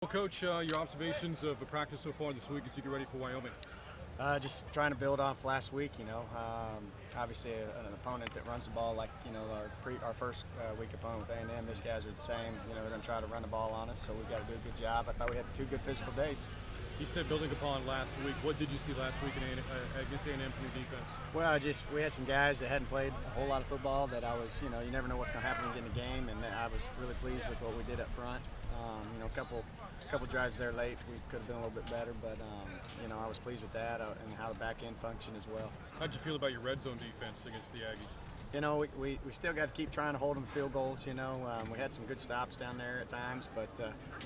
Well, Coach, your observations of the practice so far this week as you get ready for Wyoming? Just trying to build off last week, obviously an opponent that runs the ball like, our first week opponent with A&M. These guys are the same. They're going to try to run the ball on us, so we've got to do a good job. I thought we had 2 good physical days. You said building upon last week. What did you see last week against A&M from your defense? Well, we had some guys that hadn't played a whole lot of football that I was, you never know what's going to happen when you get in the game, and I was really pleased with what we did up front. A couple drives there late, we could have been a little bit better, but I was pleased with that and how the back end functioned as well. How'd you feel about your red zone defense against the Aggies? We still got to keep trying to hold them field goals. We had some good stops down there at times, but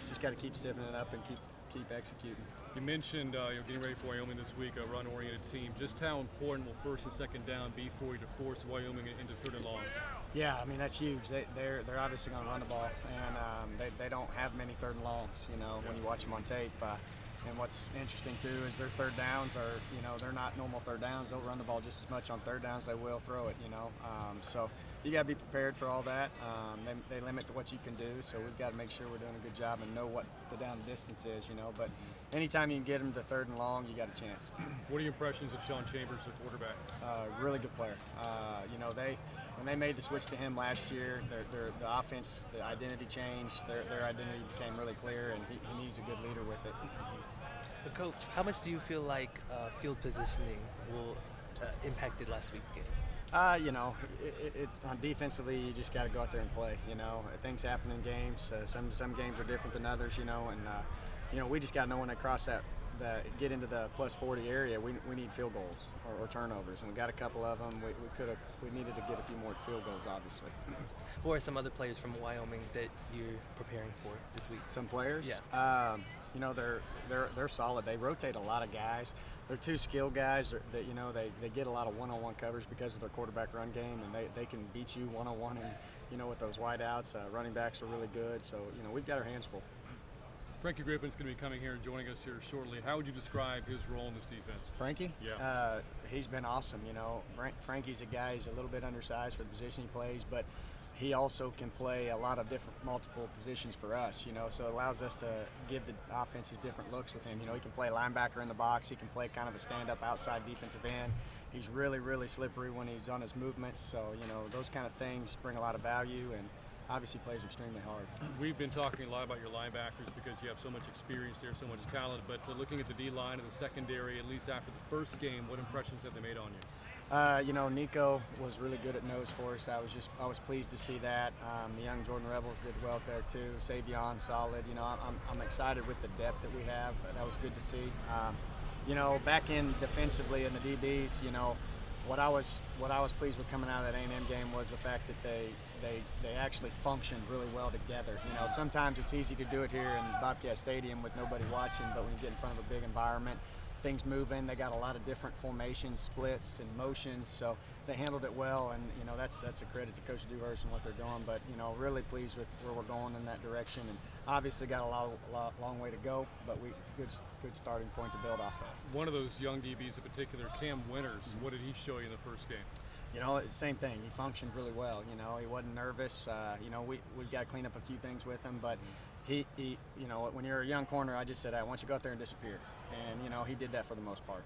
just got to keep stiffening it up and keep executing. You mentioned you're getting ready for Wyoming this week, a run-oriented team. Just how important will first and second down be for you to force Wyoming into third and longs? Yeah, that's huge. They're obviously going to run the ball, and they don't have many third and longs. When you watch them on tape. And what's interesting too is their third downs are, they're not normal third downs. They'll run the ball just as much on third downs as they will throw it. So you got to be prepared for all that. They limit to what you can do, so we've got to make sure we're doing a good job and know what the down distance is. But anytime you can get them to third and long, you got a chance. What are your impressions of Sean Chambers, the quarterback? Really good player. When they made the switch to him last year, the offense, the identity changed. Their identity became really clear, and he needs a good leader with it. But Coach, how much do you feel like field positioning will impacted last week's game? It's on defensively. You just got to go out there and play. Things happen in games. Some games are different than others. And we just got to know when they cross get into the plus 40 area. We need field goals or turnovers, and we got a couple of them. We needed to get a few more field goals, obviously. Who are some other players from Wyoming that you're preparing for this week? Some players? Yeah. They're solid. They rotate a lot of guys. They're 2 skilled guys that they get a lot of one-on-one coverage because of their quarterback run game, and they can beat you one-on-one. And with those wideouts, running backs are really good. So we've got our hands full. Frankie Griffin's going to be coming here and joining us here shortly. How would you describe his role in this defense? Frankie? Yeah. He's been awesome. Frankie's a guy, he's a little bit undersized for the position he plays, but he also can play a lot of multiple positions for us, so it allows us to give the offenses different looks with him. He can play linebacker in the box. He can play kind of a stand-up outside defensive end. He's really, really slippery when he's on his movements, so, those kind of things bring a lot of value, and obviously plays extremely hard. We've been talking a lot about your linebackers because you have so much experience there, so much talent, but looking at the D-line and the secondary, at least after the first game, what impressions have they made on you? Nico was really good at nose for us. I was pleased to see that. The young Jordan Rebels did well there too. Savion, solid. I'm excited with the depth that we have. That was good to see. Back in defensively in the DBs, what I was pleased with coming out of that A&M game was the fact that they actually functioned really well together. Sometimes it's easy to do it here in Bobcat Stadium with nobody watching, but when you get in front of a big environment, things moving. They got a lot of different formations, splits, and motions, so they handled it well. And that's a credit to Coach Dewhurst and what they're doing. But really pleased with where we're going in that direction, and obviously got a long way to go. But good starting point to build off of. One of those young DBs in particular, Cam Winters. What did he show you in the first game? Same thing. He functioned really well. He wasn't nervous. We've got to clean up a few things with him, but he when you're a young corner, I just said, I want you to go out there and disappear. And, he did that for the most part.